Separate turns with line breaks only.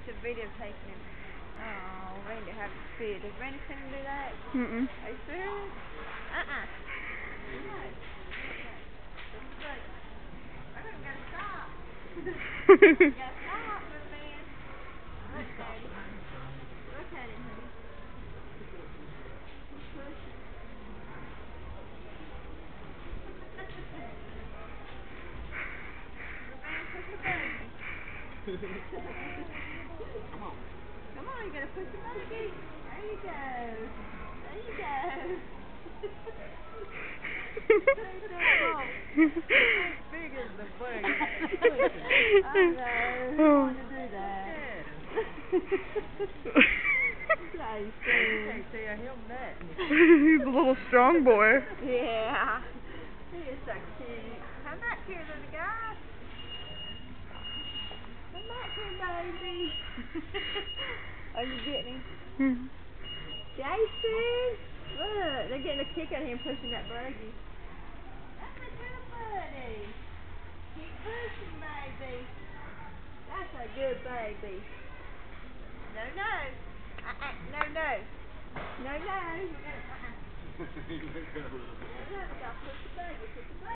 to videotaping him. Oh, Randy had to see it. Does Randy send him to do that?
Mm-mm.
Are you serious? Uh-uh. No. I think we gotta stop. We gotta stop, little man. Look, Daddy. Look at him, honey. He's pushing. Come on. Come on, you gotta push the buggy. There you go. There you go. It's big as the buggy. I know. Who wanted to do that? Nice. You can't tell him that.
He's a little strong boy.
Yeah. He is so cute. Come back here, little guy. Come back here, baby. Are you getting him?
Mm.
Jason! Look, they're getting a kick out of him pushing that buggy. That's a good buddy. Keep pushing, baby. That's a good baby. No, no. No, no. No, no. We're gonna, No, no. We gotta push the buggy. Push the buggy.